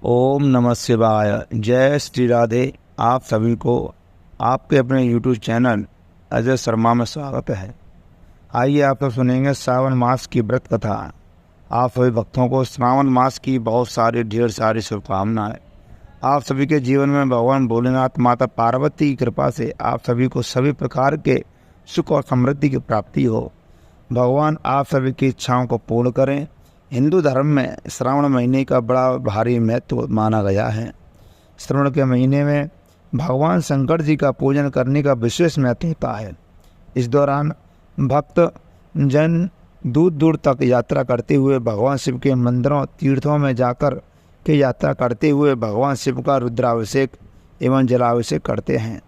ओम नमः शिवाय। जय श्री राधे। आप सभी को आपके अपने YouTube चैनल अजय शर्मा में स्वागत है। आइए आप सब सुनेंगे श्रावण मास की व्रत कथा। आप सभी भक्तों को श्रावण मास की बहुत सारी ढेर सारी शुभकामनाएं। आप सभी के जीवन में भगवान भोलेनाथ माता पार्वती की कृपा से आप सभी को सभी प्रकार के सुख और समृद्धि की प्राप्ति हो। भगवान आप सभी की इच्छाओं को पूर्ण करें। हिंदू धर्म में श्रावण महीने का बड़ा भारी महत्व माना गया है। श्रावण के महीने में भगवान शंकर जी का पूजन करने का विशेष महत्व होता है। इस दौरान भक्त जन दूर दूर तक यात्रा करते हुए भगवान शिव के मंदिरों तीर्थों में जाकर के यात्रा करते हुए भगवान शिव का रुद्राभिषेक एवं जलाभिषेक करते हैं।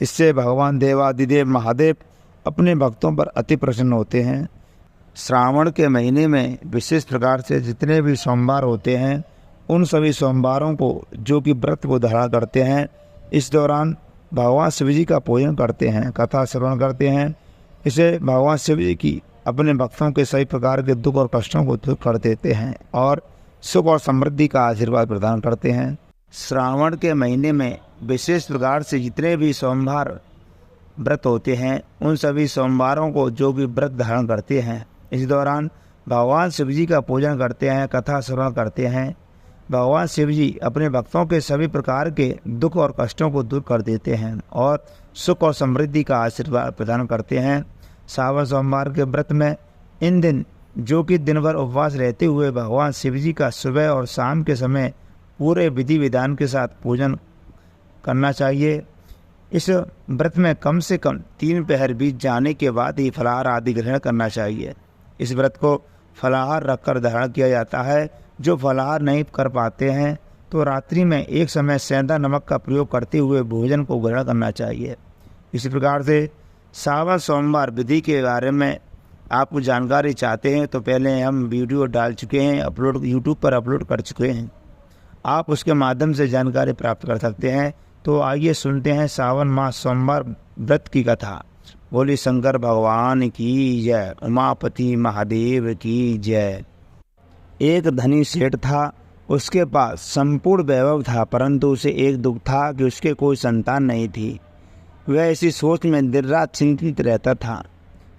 इससे भगवान देवादिदेव महादेव अपने भक्तों पर अति प्रसन्न होते हैं। श्रावण के महीने में विशेष प्रकार से जितने भी सोमवार होते हैं उन सभी सोमवारों को जो कि व्रत को धारण करते हैं, इस दौरान भगवान शिव जी का पूजन करते हैं, कथा श्रवण करते हैं। इसे भगवान शिव जी की अपने भक्तों के सभी प्रकार के दुख और कष्टों को दूर कर देते हैं और सुख और समृद्धि का आशीर्वाद प्रदान करते हैं। श्रावण के महीने में विशेष प्रकार से जितने भी सोमवार व्रत होते हैं उन सभी सोमवारों को जो भी व्रत धारण करते हैं, इस दौरान भगवान शिव जी का पूजन करते हैं, कथा श्रवण करते हैं। भगवान शिव जी अपने भक्तों के सभी प्रकार के दुख और कष्टों को दूर कर देते हैं और सुख और समृद्धि का आशीर्वाद प्रदान करते हैं। श्रावण सोमवार के व्रत में इन दिन जो कि दिन भर उपवास रहते हुए भगवान शिव जी का सुबह और शाम के समय पूरे विधि विधान के साथ पूजन करना चाहिए। इस व्रत में कम से कम 3 पहर बीत जाने के बाद ही फलाहार आदि ग्रहण करना चाहिए। इस व्रत को फलाहार रखकर धारण किया जाता है। जो फलाहार नहीं कर पाते हैं तो रात्रि में एक समय सेंधा नमक का प्रयोग करते हुए भोजन को ग्रहण करना चाहिए। इसी प्रकार से श्रावण सोमवार विधि के बारे में आपको जानकारी चाहते हैं तो पहले हम वीडियो डाल चुके हैं, यूट्यूब पर अपलोड कर चुके हैं। आप उसके माध्यम से जानकारी प्राप्त कर सकते हैं। तो आइए सुनते हैं श्रावण मास सोमवार व्रत की कथा। बोली शंकर भगवान की जय, उमापति महादेव की जय। एक धनी सेठ था, उसके पास संपूर्ण वैभव था, परंतु उसे एक दुख था कि उसके कोई संतान नहीं थी। वह इसी सोच में दिन रात चिंतित रहता था।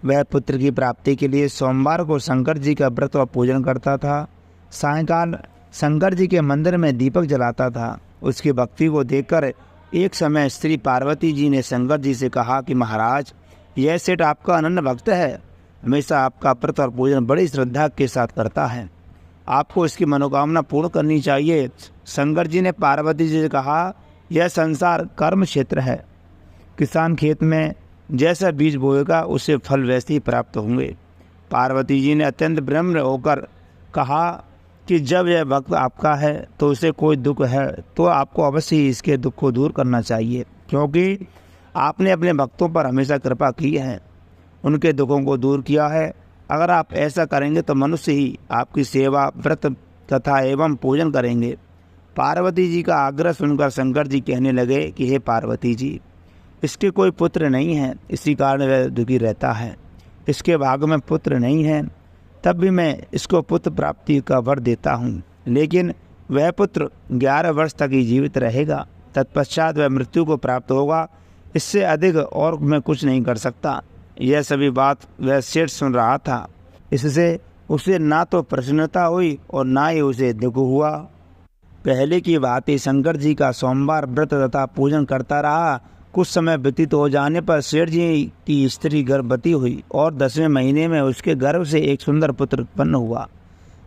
वह पुत्र की प्राप्ति के लिए सोमवार को शंकर जी का व्रत और पूजन करता था। सायंकाल शंकर जी के मंदिर में दीपक जलाता था। उसकी भक्ति को देखकर एक समय श्री पार्वती जी ने शंकर जी से कहा कि महाराज, यह सेठ आपका अनन्य भक्त है, हमेशा आपका व्रत और पूजन बड़ी श्रद्धा के साथ करता है, आपको इसकी मनोकामना पूर्ण करनी चाहिए। शंकर जी ने पार्वती जी से कहा, यह संसार कर्म क्षेत्र है, किसान खेत में जैसा बीज बोएगा उसे फल वैसे ही प्राप्त होंगे। पार्वती जी ने अत्यंत विनम्र होकर कहा कि जब यह भक्त आपका है तो उसे कोई दुख है तो आपको अवश्य ही इसके दुख को दूर करना चाहिए, क्योंकि आपने अपने भक्तों पर हमेशा कृपा की है, उनके दुखों को दूर किया है। अगर आप ऐसा करेंगे तो मनुष्य ही आपकी सेवा, व्रत तथा एवं पूजन करेंगे। पार्वती जी का आग्रह सुनकर शंकर जी कहने लगे कि हे पार्वती जी, इसके कोई पुत्र नहीं है, इसी कारण वह दुखी रहता है। इसके भाग्य में पुत्र नहीं है, तब भी मैं इसको पुत्र प्राप्ति का वर देता हूँ, लेकिन वह पुत्र 11 वर्ष तक ही जीवित रहेगा, तत्पश्चात वह मृत्यु को प्राप्त होगा। इससे अधिक और मैं कुछ नहीं कर सकता। यह सभी बात वह सेठ सुन रहा था। इससे उसे ना तो प्रसन्नता हुई और ना ही उसे दुख हुआ। पहले की बात ही शंकर जी का सोमवार व्रत तथा पूजन करता रहा। कुछ समय व्यतीत हो जाने पर सेठ जी की स्त्री गर्भवती हुई और 10वें महीने में उसके गर्भ से एक सुंदर पुत्र उत्पन्न हुआ।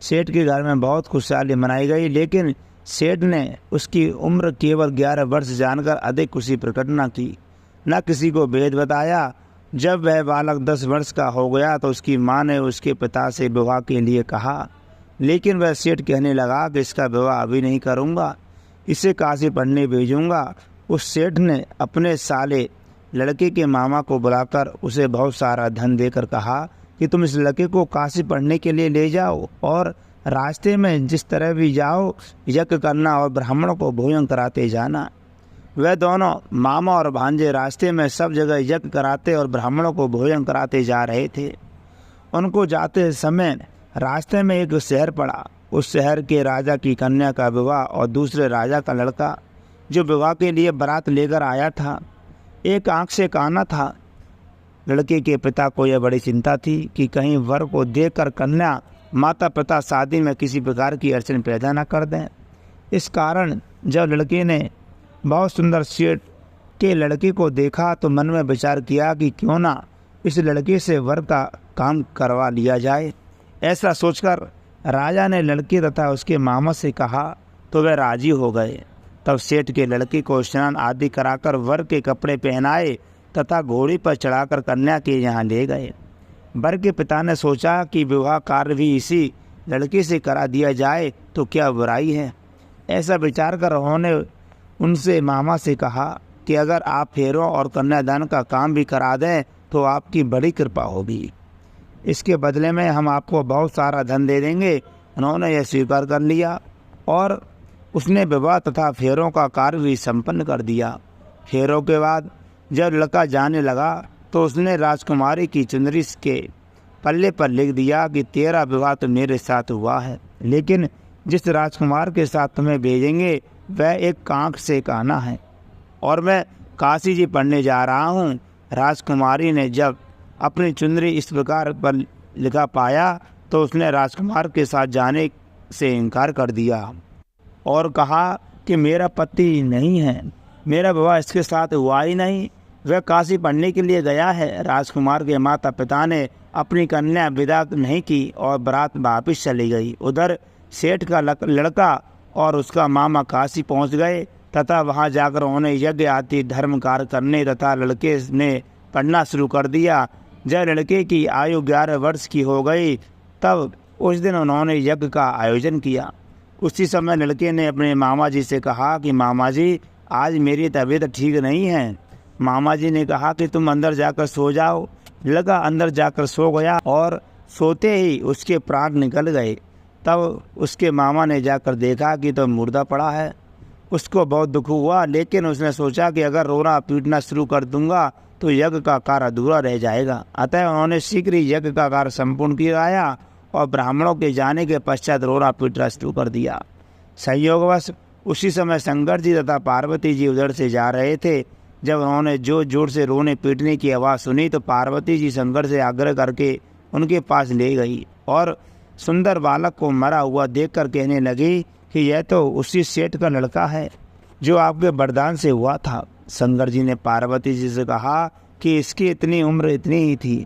सेठ के घर में बहुत खुशहाली मनाई गई, लेकिन सेठ ने उसकी उम्र केवल 11 वर्ष जानकर अधिक खुशी प्रकट न की, न किसी को भेद बताया। जब वह बालक 10 वर्ष का हो गया तो उसकी माँ ने उसके पिता से विवाह के लिए कहा, लेकिन वह सेठ कहने लगा कि इसका विवाह अभी नहीं करूँगा, इसे काशी पढ़ने भेजूँगा। उस सेठ ने अपने साले लड़के के मामा को बुलाकर उसे बहुत सारा धन देकर कहा कि तुम इस लड़के को काशी पढ़ने के लिए ले जाओ और रास्ते में जिस तरह भी जाओ यज्ञ करना और ब्राह्मणों को भोजन कराते जाना। वह दोनों मामा और भांजे रास्ते में सब जगह यज्ञ कराते और ब्राह्मणों को भोजन कराते जा रहे थे। उनको जाते समय रास्ते में एक शहर पड़ा। उस शहर के राजा की कन्या का विवाह और दूसरे राजा का लड़का जो विवाह के लिए बारात लेकर आया था एक आंख से काना था। लड़के के पिता को यह बड़ी चिंता थी कि कहीं वर को देखकर कन्या माता पिता शादी में किसी प्रकार की अड़चन पैदा न कर दें। इस कारण जब लड़के ने बहुत सुंदर सेठ के लड़के को देखा तो मन में विचार किया कि क्यों ना इस लड़के से वर का काम करवा लिया जाए। ऐसा सोचकर राजा ने लड़के तथा उसके मामा से कहा तो वे राजी हो गए। तब सेठ के लड़के को स्नान आदि कराकर वर के कपड़े पहनाए तथा घोड़ी पर चढ़ाकर कन्या के यहाँ ले गए। वर के पिता ने सोचा कि विवाह कार्य भी इसी लड़के से करा दिया जाए तो क्या बुराई है। ऐसा विचार कर उन्होंने उनसे मामा से कहा कि अगर आप फेरों और कन्यादान का काम भी करा दें तो आपकी बड़ी कृपा होगी। इसके बदले में हम आपको बहुत सारा धन दे देंगे। उन्होंने यह स्वीकार कर लिया और उसने विवाह तथा फेरों का कार्य भी संपन्न कर दिया। फेरों के बाद जब लड़का जाने लगा तो उसने राजकुमारी की चुनरी के पल्ले पर लिख दिया कि तेरा विवाह तो मेरे साथ हुआ है, लेकिन जिस राजकुमार के साथ तुम्हें भेजेंगे वह एक कांख से काना है और मैं काशी जी पढ़ने जा रहा हूँ। राजकुमारी ने जब अपनी चुनरी इस प्रकार पर लिखा पाया तो उसने राजकुमार के साथ जाने से इनकार कर दिया और कहा कि मेरा पति नहीं है, मेरा विवाह इसके साथ हुआ ही नहीं, वह काशी पढ़ने के लिए गया है। राजकुमार के माता पिता ने अपनी कन्या विदा नहीं की और बारात वापिस चली गई। उधर सेठ का लड़का और उसका मामा काशी पहुंच गए तथा वहां जाकर उन्होंने यज्ञ आदि धर्म कार्य करने तथा लड़के ने पढ़ना शुरू कर दिया। जब लड़के की आयु 11 वर्ष की हो गई तब उस दिन उन्होंने यज्ञ का आयोजन किया। उसी समय लड़के ने अपने मामा जी से कहा कि मामा जी आज मेरी तबीयत ठीक नहीं है। मामा जी ने कहा कि तुम अंदर जाकर सो जाओ। लड़का अंदर जाकर सो गया और सोते ही उसके प्राण निकल गए। तब उसके मामा ने जाकर देखा कि तो मुर्दा पड़ा है। उसको बहुत दुख हुआ, लेकिन उसने सोचा कि अगर रोना पीटना शुरू कर दूंगा तो यज्ञ का कार्य अधूरा रह जाएगा। अतः उन्होंने शीघ्र ही यज्ञ का कार्य संपूर्ण कराया और ब्राह्मणों के जाने के पश्चात रोना पीटना शुरू कर दिया। संयोगवश उसी समय शंकर जी तथा पार्वती जी उधर से जा रहे थे। जब उन्होंने जोर जोर से रोने पीटने की आवाज़ सुनी तो पार्वती जी शंकर से आग्रह करके उनके पास ले गई और सुंदर बालक को मरा हुआ देखकर कहने लगी कि यह तो उसी सेठ का लड़का है जो आपके वरदान से हुआ था। शंकर जी ने पार्वती जी से कहा कि इसकी इतनी उम्र इतनी ही थी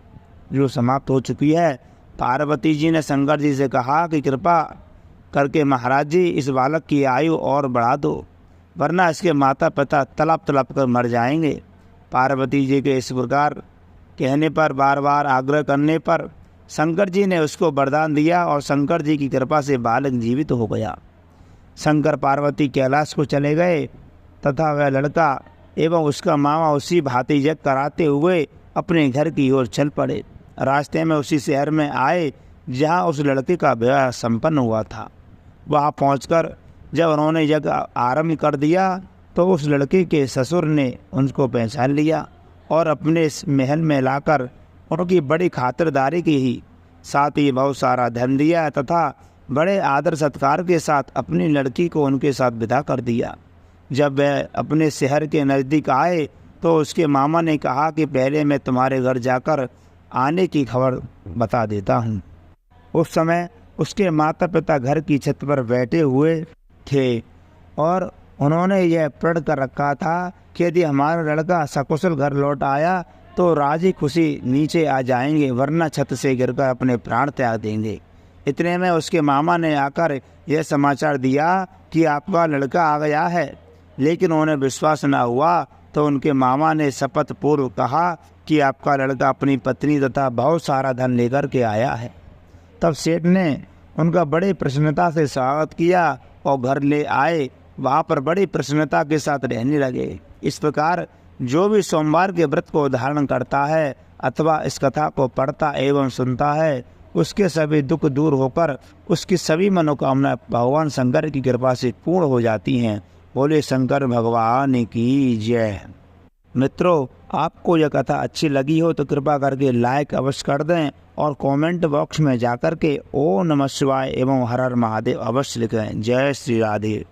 जो समाप्त हो चुकी है। पार्वती जी ने शंकर जी से कहा कि कृपा करके महाराज जी इस बालक की आयु और बढ़ा दो, वरना इसके माता पिता तड़प तड़प कर मर जाएंगे। पार्वती जी के इस प्रकार कहने पर बार बार आग्रह करने पर शंकर जी ने उसको वरदान दिया और शंकर जी की कृपा से बालक जीवित हो गया। शंकर पार्वती कैलाश को चले गए तथा वह लड़का एवं उसका मामा उसी भांति यज्ञ कराते हुए अपने घर की ओर चल पड़े। रास्ते में उसी शहर में आए जहाँ उस लड़के का विवाह संपन्न हुआ था। वहाँ पहुंचकर जब उन्होंने यज्ञ आरंभ कर दिया तो उस लड़के के ससुर ने उनको पहचान लिया और अपने इस महल में लाकर उनकी बड़ी खातिरदारी की ही, साथ ही बहुत सारा धन दिया तथा बड़े आदर सत्कार के साथ अपनी लड़की को उनके साथ विदा कर दिया। जब वह अपने शहर के नज़दीक आए तो उसके मामा ने कहा कि पहले मैं तुम्हारे घर जाकर आने की खबर बता देता हूँ। उस समय उसके माता पिता घर की छत पर बैठे हुए थे और उन्होंने यह प्रण कर रखा था कि यदि हमारा लड़का सकुशल घर लौट आया तो राजी खुशी नीचे आ जाएंगे, वरना छत से गिरकर अपने प्राण त्याग देंगे। इतने में उसके मामा ने आकर यह समाचार दिया कि आपका लड़का आ गया है, लेकिन उन्हें विश्वास न हुआ तो उनके मामा ने शपथ पूर्व कहा कि आपका लड़का अपनी पत्नी तथा बहुत सारा धन लेकर के आया है। तब सेठ ने उनका बड़ी प्रसन्नता से स्वागत किया और घर ले आए। वहाँ पर बड़ी प्रसन्नता के साथ रहने लगे। इस प्रकार जो भी सोमवार के व्रत को धारण करता है अथवा इस कथा को पढ़ता एवं सुनता है उसके सभी दुख दूर होकर उसकी सभी मनोकामना भगवान शंकर की कृपा से पूर्ण हो जाती हैं। बोले शंकर भगवान की जय। मित्रों, आपको यह कथा अच्छी लगी हो तो कृपा करके लाइक अवश्य कर दें और कमेंट बॉक्स में जाकर के ओम नमः शिवाय एवं हर हर महादेव अवश्य लिखें। जय श्री राधे।